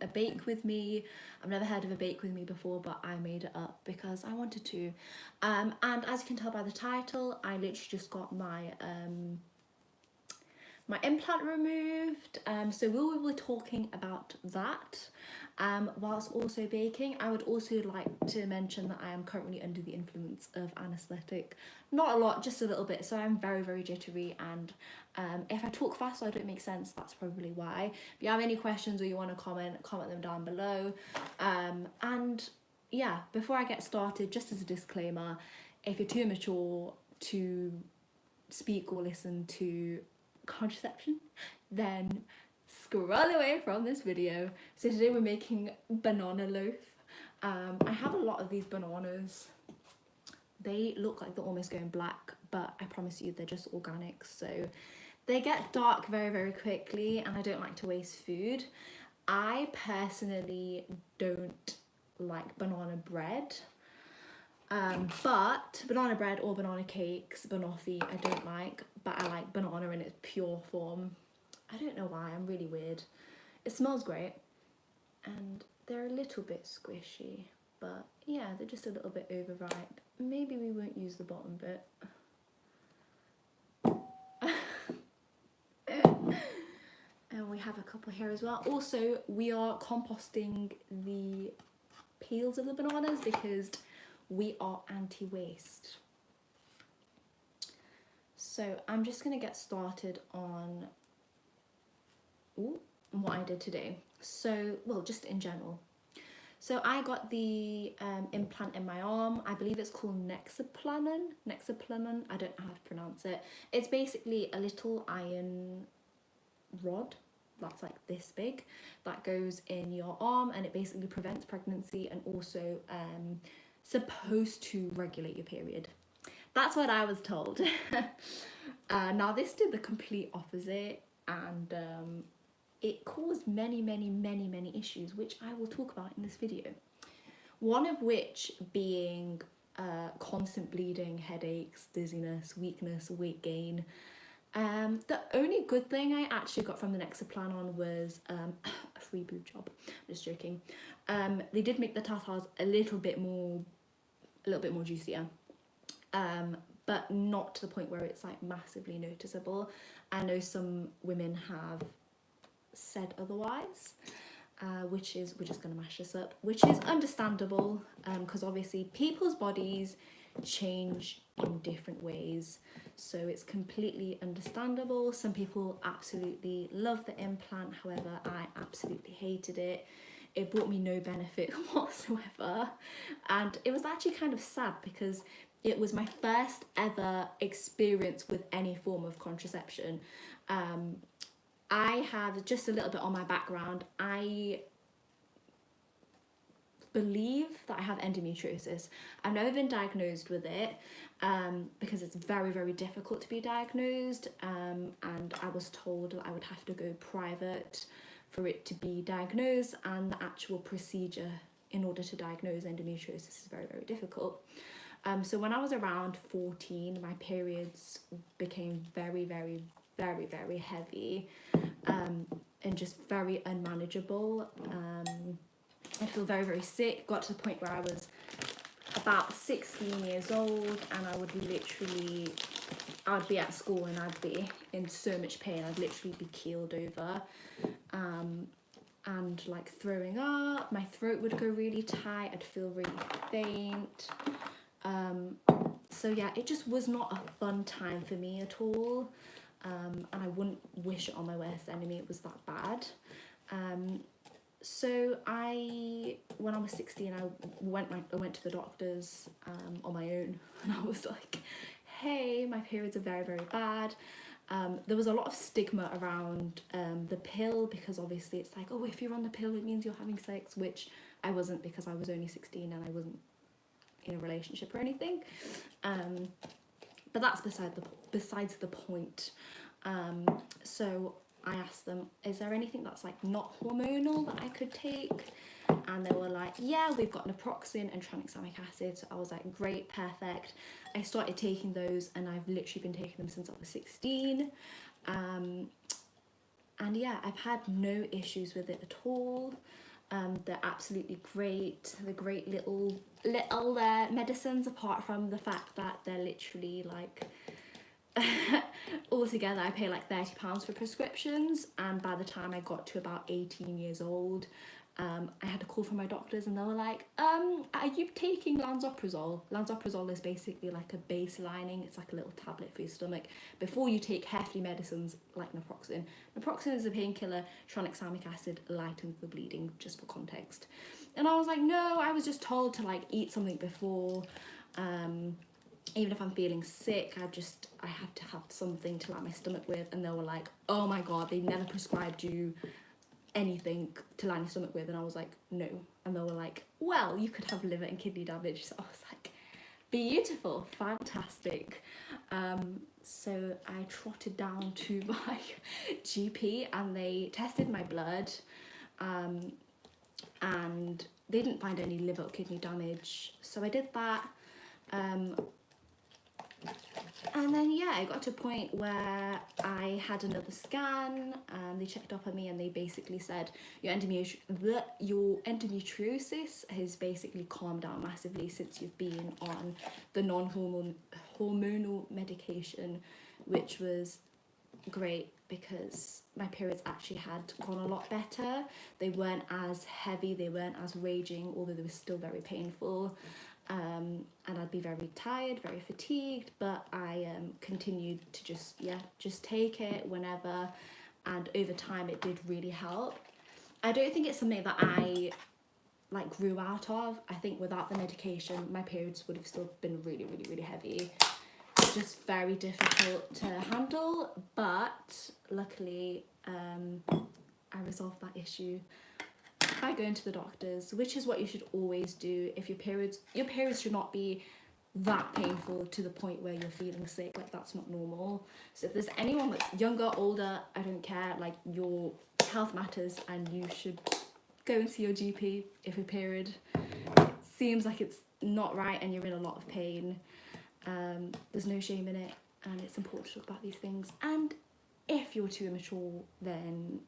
a bake with me. I've never heard of a bake with me before, but I made it up because I wanted to. And as you can tell by the title, I literally just got my my implant removed, so we will be talking about that whilst also baking. I would also like to mention that I am currently under the influence of anaesthetic. Not a lot, just a little bit, so I'm very, very jittery, and if I talk fast or I don't make sense, that's probably why. If you have any questions or you want to comment them down below. And yeah, before I get started, just as a disclaimer, if you're too mature to speak or listen to contraception, then scroll away from this video. So today we're making banana loaf. I have a lot of these bananas. They look like they're almost going black, but I promise you they're just organic, so they get dark very, very quickly, and I don't like to waste food. I personally don't like banana bread, but banana bread or banana cakes, banoffee, I don't like, but I like banana in its pure form. I don't know why, I'm really weird. It smells great, and they're a little bit squishy, but yeah, they're just a little bit overripe. Maybe we won't use the bottom bit. And we have a couple here as well. Also, we are composting the peels of the bananas because we are anti-waste. So I'm just gonna get started on what I did today. So, well, just in general. So I got the implant in my arm. I believe it's called Nexaplanon. I don't know how to pronounce it. It's basically a little iron rod that's like this big that goes in your arm, and it basically prevents pregnancy and also supposed to regulate your period. That's what I was told. Now this did the complete opposite, and it caused many issues, which I will talk about in this video. One of which being constant bleeding, headaches, dizziness, weakness, weight gain. The only good thing I actually got from the Nexaplanon was a free boob job. I'm just joking. They did make the tatas a little bit more juicier, but not to the point where it's like massively noticeable. I know some women have said otherwise, which is, we're just going to mash this up, which is understandable, because obviously people's bodies change in different ways, so it's completely understandable. Some people absolutely love the implant, however I absolutely hated it. It brought me no benefit whatsoever, and it was actually kind of sad because it was my first ever experience with any form of contraception. I have just a little bit on my background. I believe that I have endometriosis. I've never been diagnosed with it because it's very difficult to be diagnosed, and I was told that I would have to go private for it to be diagnosed, and the actual procedure in order to diagnose endometriosis is very difficult. So when I was around 14, my periods became very heavy, and just very unmanageable. I feel very sick. Got to the point where I was about 16 years old, and I would be at school and I'd be in so much pain. I'd literally be keeled over, and like throwing up. My throat would go really tight. I'd feel really faint. So yeah, it just was not a fun time for me at all, and I wouldn't wish it on my worst enemy. It was that bad. So when I was 16, I went to the doctors on my own, and I was like, hey, my periods are very bad. There was a lot of stigma around the pill, because obviously it's like, oh, if you're on the pill it means you're having sex, which I wasn't, because I was only 16 and I wasn't in a relationship or anything. But that's besides the point. So I asked them, is there anything that's like not hormonal that I could take? And they were like, yeah, we've got naproxen and tranexamic acid. So I was like, great, perfect. I started taking those, and I've literally been taking them since I was 16. And yeah, I've had no issues with it at all. They're absolutely great. They're great little medicines, apart from the fact that they're literally like altogether I pay like £30 for prescriptions, and by the time I got to about 18 years old, I had a call from my doctors and they were like, are you taking lansoprazole? Lansoprazole is basically like a base lining. It's like a little tablet for your stomach before you take hefty medicines like naproxen. Naproxen is a painkiller. Tranexamic acid lightens the bleeding, just for context. And I was like, no, I was just told to like eat something before. Even if I'm feeling sick, I have to have something to line my stomach with. And they were like, oh my God, they never prescribed you anything to line your stomach with. And I was like, no. And they were like, well, you could have liver and kidney damage. So I was like, beautiful, fantastic. So I trotted down to my GP and they tested my blood, and they didn't find any liver or kidney damage. So I did that. And then yeah, I got to a point where I had another scan and they checked up on me and they basically said your endometriosis has basically calmed down massively since you've been on the hormonal medication, which was great because my periods actually had gone a lot better. They weren't as heavy, they weren't as raging, although they were still very painful. And I'd be very tired, very fatigued, but I continued to just take it whenever, and over time it did really help. I don't think it's something that I like grew out of. I think without the medication my periods would have still been really, really, really heavy. Just very difficult to handle, but luckily I resolved that issue by going to the doctors, which is what you should always do. If your periods should not be that painful to the point where you're feeling sick. Like, that's not normal. So if there's anyone that's younger, older, I don't care, like, your health matters and you should go and see your GP if your period seems like it's not right and you're in a lot of pain. There's no shame in it, and it's important to talk about these things. And if you're too immature, then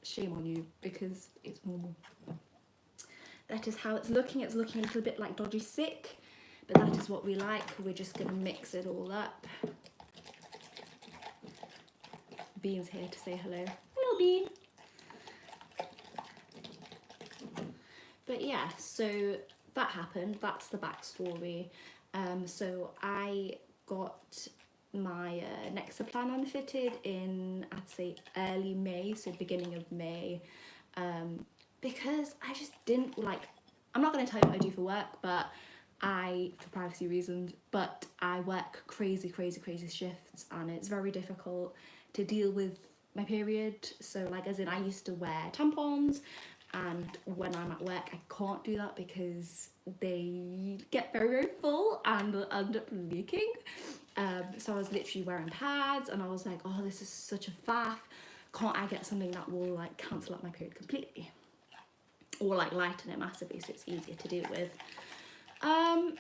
shame on you, because it's normal. That is how it's looking. It's looking a little bit like dodgy sick, but that is what we like. We're just going to mix it all up. Bean's here to say hello. Hello, Bean. But yeah, so that happened. That's the backstory. So I got my Nexaplan fitted in, I'd say, early May, so beginning of May, because I just didn't like, I'm not going to tell you what I do for work, but for privacy reasons, but I work crazy shifts, and it's very difficult to deal with my period. So like, as in, I used to wear tampons, and when I'm at work I can't do that because they get very full and will end up leaking. So I was literally wearing pads, and I was like, oh, this is such a faff. Can't I get something that will like cancel out my period completely, or like lighten it massively so it's easier to deal with?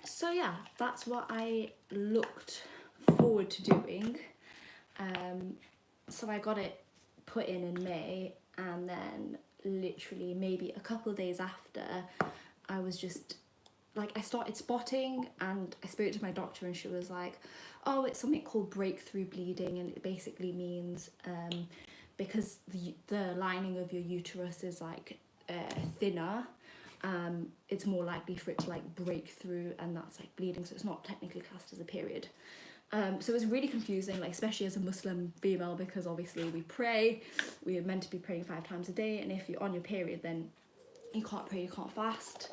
So yeah, that's what I looked forward to doing. So I got it put in May, and then literally maybe a couple of days after, I was just like, I started spotting, and I spoke to my doctor and she was like, oh, it's something called breakthrough bleeding, and it basically means because the lining of your uterus is like thinner, it's more likely for it to like break through, and that's like bleeding, so it's not technically classed as a period. So it was really confusing, like, especially as a Muslim female, because obviously we pray, we are meant to be praying 5 times a day, and if you're on your period, then you can't pray, you can't fast.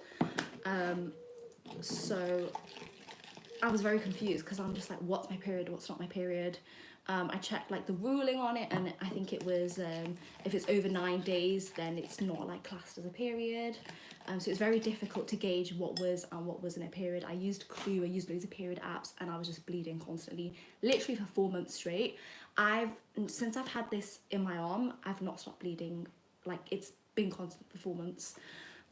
So I was very confused, because I'm just like, what's my period, what's not my period? I checked like the ruling on it, and I think it was if it's over 9 days, then it's not like classed as a period. So it's very difficult to gauge what was and what wasn't a period. I used Clue, I used loads of period apps, and I was just bleeding constantly, literally for 4 months straight. Since I've had this in my arm, I've not stopped bleeding. Like, it's been constant for 4 months.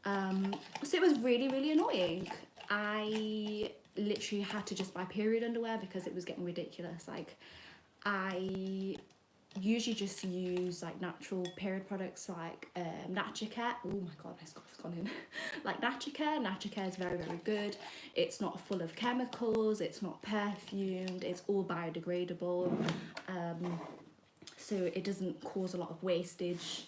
So it was really annoying. I literally had to just buy period underwear because it was getting ridiculous. Like, I usually just use like natural period products like Naturacare. Oh my god, my scarf's gone in. Like Naturacare is very, very good. It's not full of chemicals, it's not perfumed, it's all biodegradable, so it doesn't cause a lot of wastage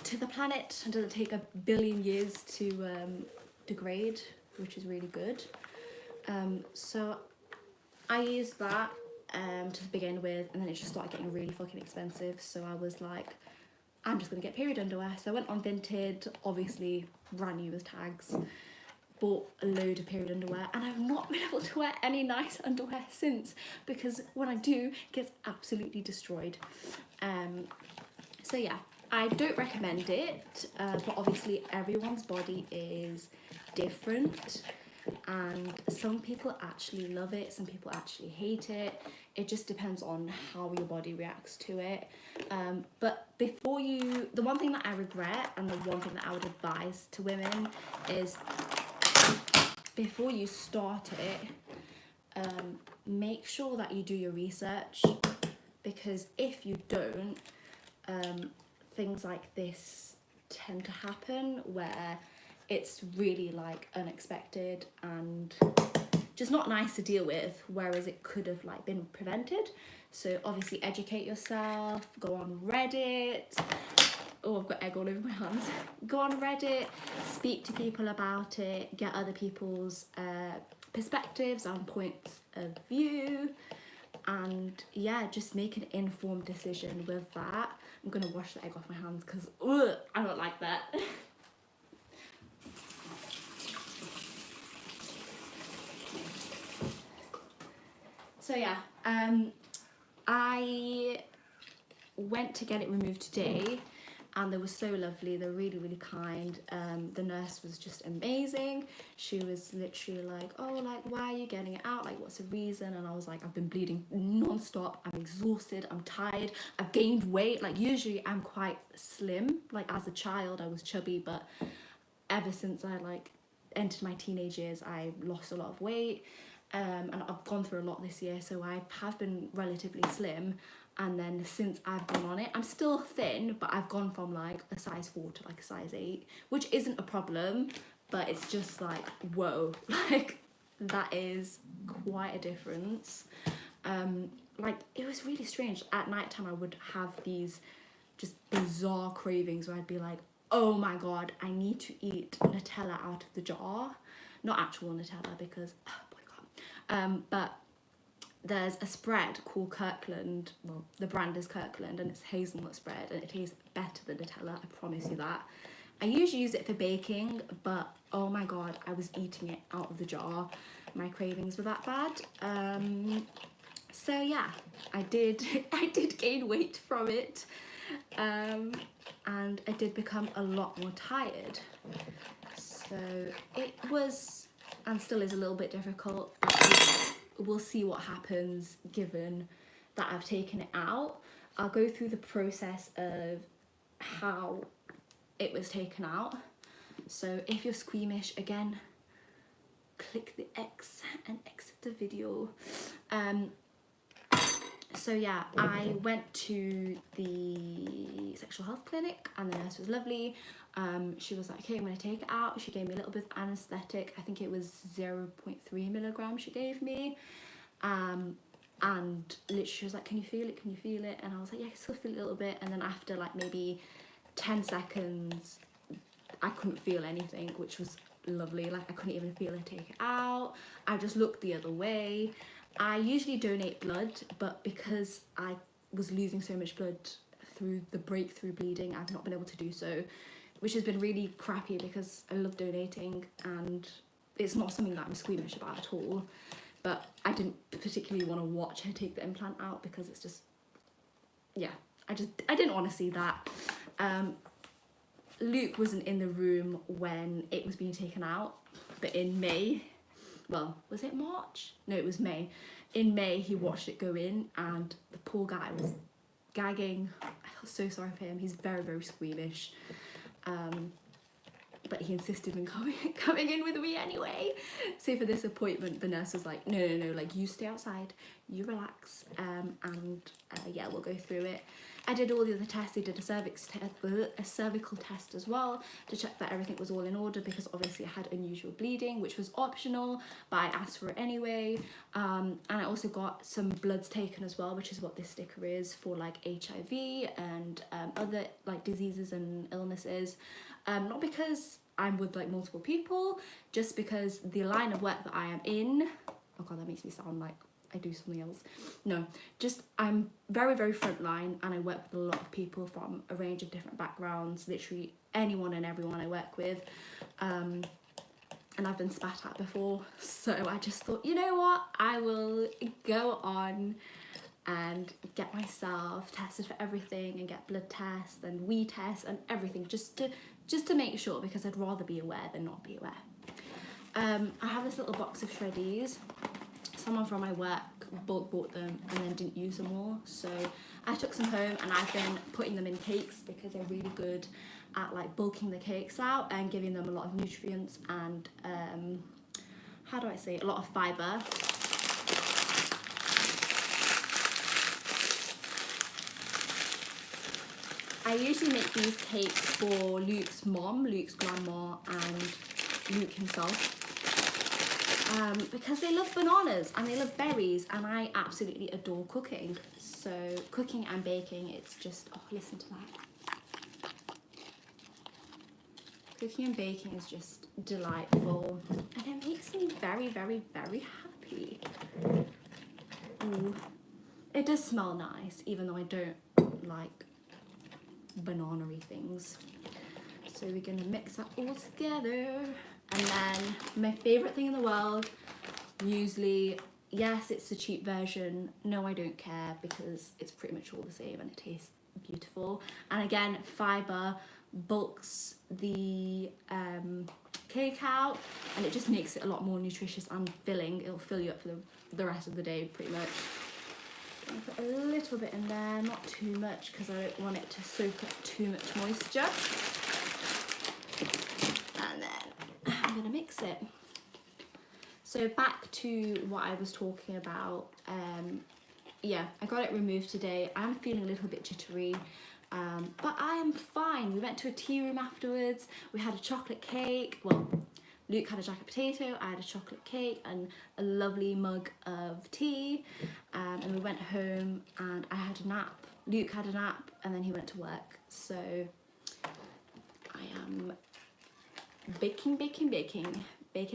to the planet, and doesn't take 1 billion years to degrade, which is really good. So I used that to begin with, and then it just started getting really fucking expensive, so I was like, I'm just gonna get period underwear. So I went on Vinted, obviously brand new with tags, bought a load of period underwear, and I've not been able to wear any nice underwear since, because when I do, it gets absolutely destroyed. So yeah, I don't recommend it, but obviously everyone's body is different, and some people actually love it, some people actually hate it. It just depends on how your body reacts to it. But before you, the one thing that I regret, and the one thing that I would advise to women is, before you start it, make sure that you do your research, because if you don't, things like this tend to happen, where it's really like unexpected and just not nice to deal with, whereas it could have like been prevented. So obviously educate yourself, go on Reddit. Oh, I've got egg all over my hands. Go on Reddit, speak to people about it, get other people's perspectives and points of view, and yeah, just make an informed decision with that. I'm gonna wash the egg off my hands because I don't like that. So yeah, I went to get it removed today, and they were so lovely. They're really, really kind. The nurse was just amazing. She was literally like, oh, like, why are you getting it out? Like, what's the reason? And I was like, I've been bleeding non-stop. I'm exhausted. I'm tired. I've gained weight. Like, usually I'm quite slim. Like, as a child, I was chubby, but ever since I like entered my teenage years, I lost a lot of weight. And I've gone through a lot this year, so I have been relatively slim. And then since I've gone on it, I'm still thin, but I've gone from like a size 4 to like a size 8, which isn't a problem, but it's just like, whoa, like that is quite a difference. Like, it was really strange. At night time, I would have these just bizarre cravings where I'd be like, oh my god, I need to eat Nutella out of the jar. Not actual Nutella, because but there's a spread called Kirkland. Well, the brand is Kirkland, and it's hazelnut spread, and it tastes better than Nutella, I promise you that. I usually use it for baking, but oh my god, I was eating it out of the jar. My cravings were that bad. So yeah, I did gain weight from it, and I did become a lot more tired. So it was, and still is, a little bit difficult. We'll see what happens given that I've taken it out. I'll go through the process of how it was taken out. So if you're squeamish, again, click the X and exit the video. So yeah, I went to the sexual health clinic, and the nurse was lovely. She was like, okay, I'm going to take it out. She gave me a little bit of anaesthetic. I think it was 0.3 milligrams she gave me. And literally she was like, can you feel it? Can you feel it? And I was like, yeah, I can still feel it a little bit. And then after like maybe 10 seconds, I couldn't feel anything, which was lovely. Like, I couldn't even feel her take it out. I just looked the other way. I usually donate blood, but because I was losing so much blood through the breakthrough bleeding, I've not been able to do so, which has been really crappy because I love donating, and it's not something that I'm squeamish about at all. But I didn't particularly want to watch her take the implant out, because it's just, yeah, I didn't want to see that. Luke wasn't in the room when it was being taken out, but in May, well, was it March? No, it was May. In May, he watched it go in, and the poor guy was gagging. I felt so sorry for him. He's very, very squeamish. but he insisted on coming in with me anyway. So for this appointment, the nurse was like, no, like you stay outside, you relax, and yeah, we'll go through it. I did all the other tests. They did a cervical test as well to check that everything was all in order, because obviously I had unusual bleeding, which was optional, but I asked for it anyway. And I also got some bloods taken as well, which is what this sticker is for, like HIV and other like diseases and illnesses. Not because I'm with like multiple people, just because the line of work that I am in, oh god, that makes me sound like I do something else. No, just I'm very, very frontline, and I work with a lot of people from a range of different backgrounds, literally anyone and everyone I work with. And I've been spat at before, so I just thought, you know what, I will go on and get myself tested for everything and get blood tests and wee tests and everything, just to make sure, because I'd rather be aware than not be aware. I have this little box of shreddies. Someone from my work bulk bought them and then didn't use them all, so I took some home and I've been putting them in cakes, because they're really good at like bulking the cakes out and giving them a lot of nutrients and how do I say, a lot of fibre. I usually make these cakes for Luke's mom, Luke's grandma, and Luke himself. Because they love bananas and they love berries, and I absolutely adore cooking. So cooking and baking, it's just, oh, listen to that. Cooking and baking is just delightful, and it makes me very, very, very happy. Ooh. It does smell nice, even though I don't like banana-y things. So we're gonna mix that all together. And then my favourite thing in the world, muesli. Yes, it's the cheap version. No, I don't care, because it's pretty much all the same and it tastes beautiful. And again, fibre bulks the cake out, and it just makes it a lot more nutritious and filling. It'll fill you up for the rest of the day, pretty much. I'm gonna put a little bit in there, not too much, because I don't want it to soak up too much moisture. And then I'm gonna mix it. So back to what I was talking about. Yeah, I got it removed today. I'm feeling a little bit jittery, but I am fine. We went to a tea room afterwards. We had a chocolate cake. Well, Luke had a jacket potato, I had a chocolate cake and a lovely mug of tea, and we went home and I had a nap. Luke had a nap and then he went to work. So I am baking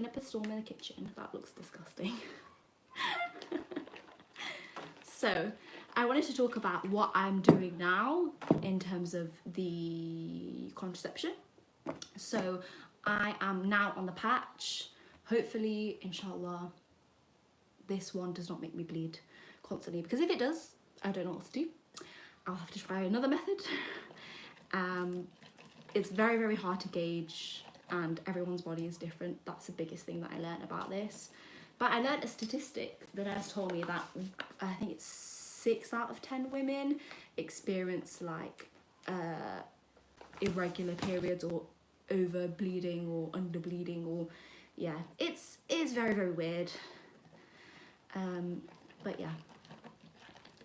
up a storm in the kitchen. That looks disgusting. So I wanted to talk about what I'm doing now in terms of the contraception. So I am now on the patch. Hopefully, inshallah, this one does not make me bleed constantly, because if it does, I don't know what to do. I'll have to try another method. It's very, very hard to gauge, and everyone's body is different. That's the biggest thing that I learned about this. But I learned a statistic. The nurse told me that I think it's 6 out of 10 women experience like irregular periods or over bleeding or under bleeding, or yeah, it's very, very weird. But yeah,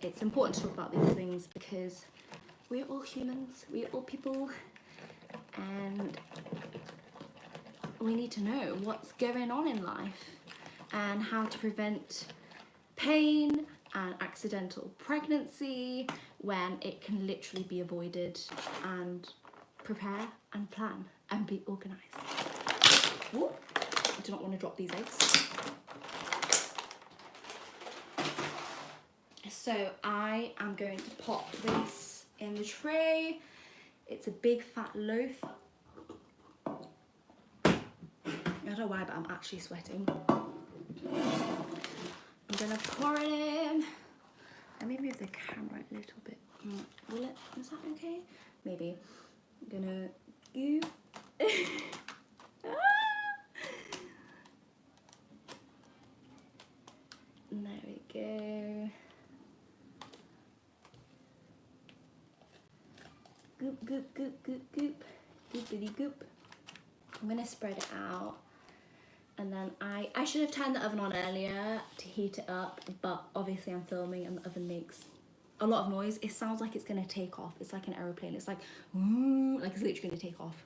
it's important to talk about these things because we're all humans, we're all people, and we need to know what's going on in life and how to prevent pain and accidental pregnancy when it can literally be avoided, and prepare and plan and be organised. Ooh, I do not want to drop these eggs. So I am going to pop this in the tray. It's a big fat loaf. I don't know why, but I'm actually sweating. I'm gonna pour it in. Let me move the camera a little bit. Will it? Is that okay? Maybe. I'm gonna go. There we go. Goop, goop, goop, goop, goop. Goopity goop. I'm gonna spread it out. And then I should have turned the oven on earlier to heat it up, but obviously I'm filming and the oven makes a lot of noise. It sounds like it's gonna take off. It's like an aeroplane. It's like it's literally gonna take off.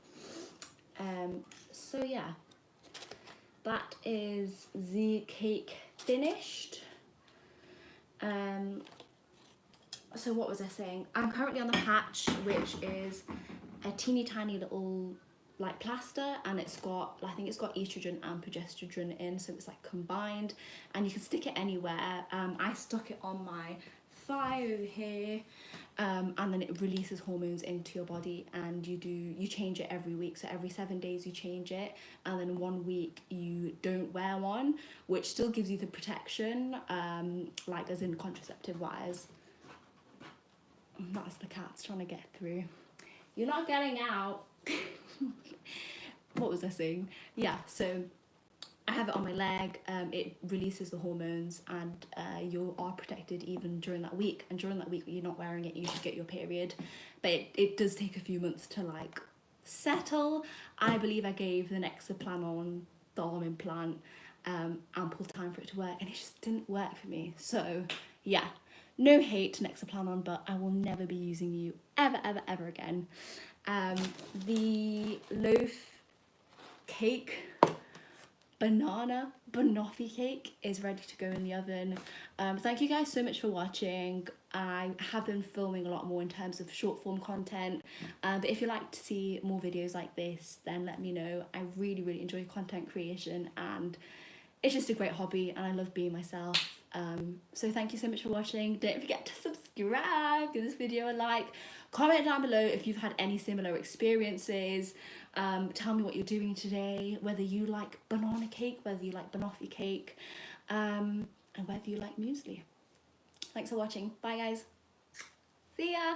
So yeah, that is the cake finished. So what was I saying? I'm currently on the patch, which is a teeny tiny little like plaster, and it's got, I think it's got estrogen and progesterone in, so it's like combined, and you can stick it anywhere. I stuck it on my thigh over here, and then it releases hormones into your body, and you change it every week. So every 7 days you change it, and then 1 week you don't wear one, which still gives you the protection, like as in contraceptive wise. That's the cat's trying to get through. You're not getting out. What was I saying? Yeah, so I have it on my leg. It releases the hormones, and you are protected even during that week. And during that week you're not wearing it, you should get your period. But it does take a few months to like settle. I believe I gave the Nexaplanon, the arm implant, ample time for it to work, and it just didn't work for me. So yeah, no hate to Nexaplanon, but I will never be using you ever, ever, ever again. The loaf cake, banoffee cake, is ready to go in the oven. Thank you guys so much for watching. I have been filming a lot more in terms of short form content, but if you'd like to see more videos like this, then let me know. I really enjoy content creation, and it's just a great hobby, and I love being myself. So thank you so much for watching. Don't forget to subscribe, give this video a like, comment down below if you've had any similar experiences. Tell me what you're doing today, whether you like banana cake, whether you like banoffee cake, and whether you like muesli. Thanks for watching. Bye guys. See ya.